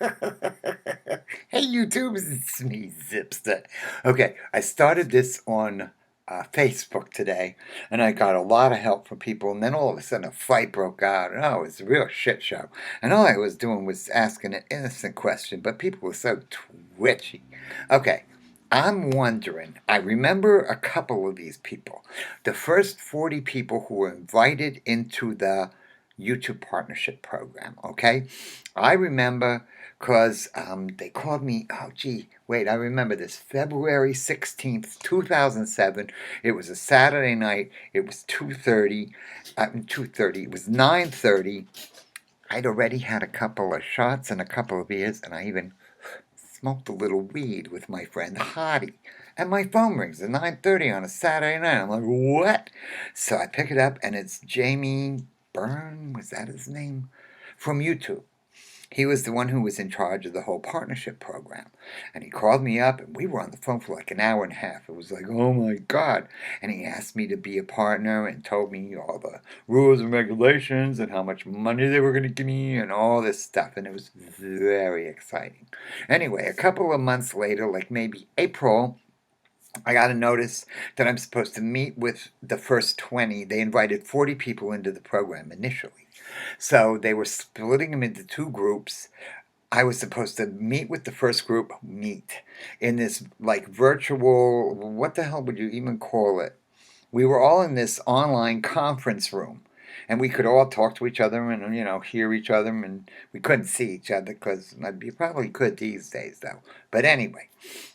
Hey YouTube, it's me, Zipster. Okay, I started this on Facebook today, and I got a lot of help from people, and then all of a sudden a fight broke out, and oh, it was a real shit show. And all I was doing was asking an innocent question, but people were so twitchy. Okay, I'm wondering, I remember a couple of these people. The first 40 people who were invited into the YouTube partnership program, okay? I remember because they called me, oh, gee, wait, I remember this, February 16th, 2007. It was a Saturday night. It was 2:30, it was 9:30. I'd already had a couple of shots and a couple of beers, and I even smoked a little weed with my friend Hottie. And my phone rings at 9:30 on a Saturday night. I'm like, what? So I pick it up, and it's Jamie Byrne, was that his name? From YouTube. He was the one who was in charge of the whole partnership program. And he called me up, and we were on the phone for like an hour and a half. It was like, oh my God. And he asked me to be a partner and told me all the rules and regulations and how much money they were going to give me and all this stuff. And it was very exciting. Anyway, a couple of months later, like maybe April, I got a notice that I'm supposed to meet with the first 20. They invited 40 people into the program initially. So they were splitting them into two groups. I was supposed to meet with the first group, meet in this like virtual, what the hell would you even call it? We were all in this online conference room, and we could all talk to each other and hear each other, and we couldn't see each other because you probably could these days though. But anyway,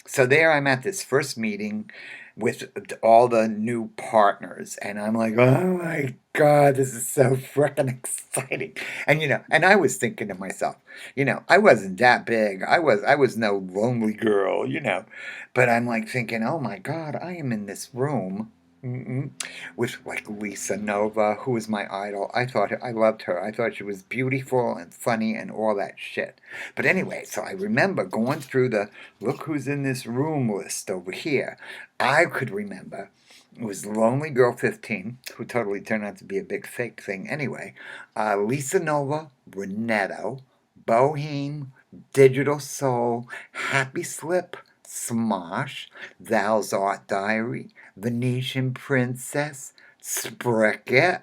so there I'm at this first meeting with all the new partners, and I'm like, oh my God, this is so freaking exciting. And and I was thinking to myself, I wasn't that big. I was no lonely girl, but I'm like thinking, oh my God, I am in this room. With like Lisa Nova, who was my idol. I loved her. I thought she was beautiful and funny and all that shit. But anyway, so I remember going through the look who's in this room list over here. I could remember it was Lonely Girl 15, who totally turned out to be a big fake thing anyway. Lisa Nova, Renetto, Boheme, Digital Soul, Happy Slip, Smosh, Val's Art Diary, Venetian Princess, Spricket,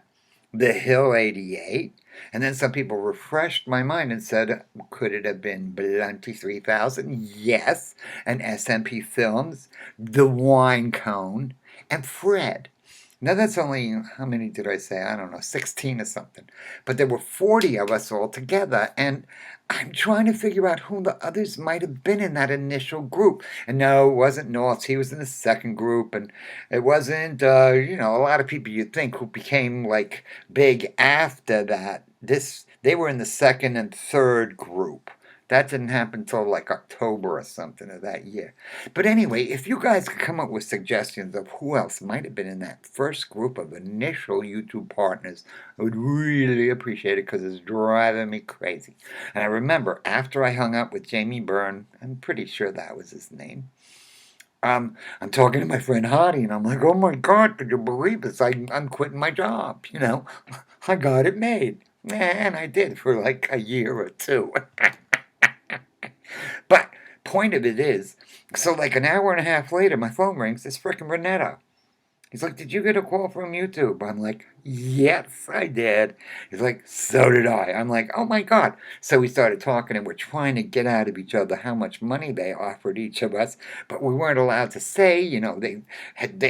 The Hill 88. And then some people refreshed my mind and said, could it have been Blunty 3000? Yes. And SMP Films, The Wine Cone, and Fred. Now that's only, how many did I say? I don't know, 16 or something. But there were 40 of us all together, and I'm trying to figure out who the others might have been in that initial group. And no, it wasn't North. He was in the second group, and it wasn't, a lot of people you'd think who became like big after that. They were in the second and third group. That didn't happen till like October or something of that year. But anyway, if you guys could come up with suggestions of who else might have been in that first group of initial YouTube partners, I would really appreciate it because it's driving me crazy. And I remember after I hung up with Jamie Byrne, I'm pretty sure that was his name. I'm talking to my friend Hottie, and I'm like, oh my God, could you believe this? I'm quitting my job, I got it made. And I did for like a year or two. But point of it is, so like an hour and a half later, my phone rings. It's frickin' Renetta. He's like, did you get a call from YouTube? I'm like, yes, I did. He's like, so did I. I'm like, oh my God. So we started talking, and we're trying to get out of each other how much money they offered each of us, but we weren't allowed to say, they had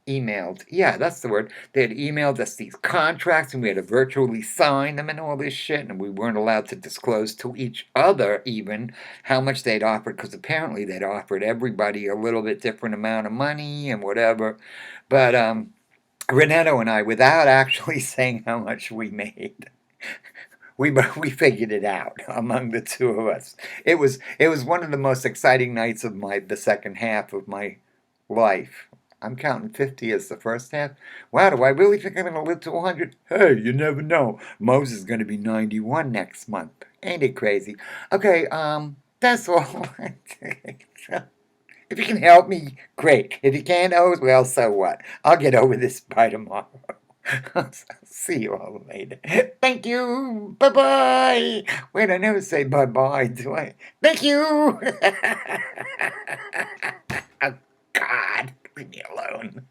emailed, yeah, that's the word. They had emailed us these contracts, and we had to virtually sign them and all this shit, and we weren't allowed to disclose to each other even how much they'd offered, because apparently they'd offered everybody a little bit different amount of money and whatever. But Renato and I, without actually saying how much we made, we figured it out among the two of us. It was one of the most exciting nights of the second half of my life. I'm counting 50 as the first half. Wow, do I really think I'm going to live to 100? Hey, you never know. Moses is going to be 91 next month. Ain't it crazy? Okay, that's all. If you can help me, great. If you can't, oh, well, so what? I'll get over this by tomorrow. I'll see you all later. Thank you. Bye-bye. Wait, I never say bye-bye, do I? Thank you. Oh, God, leave me alone.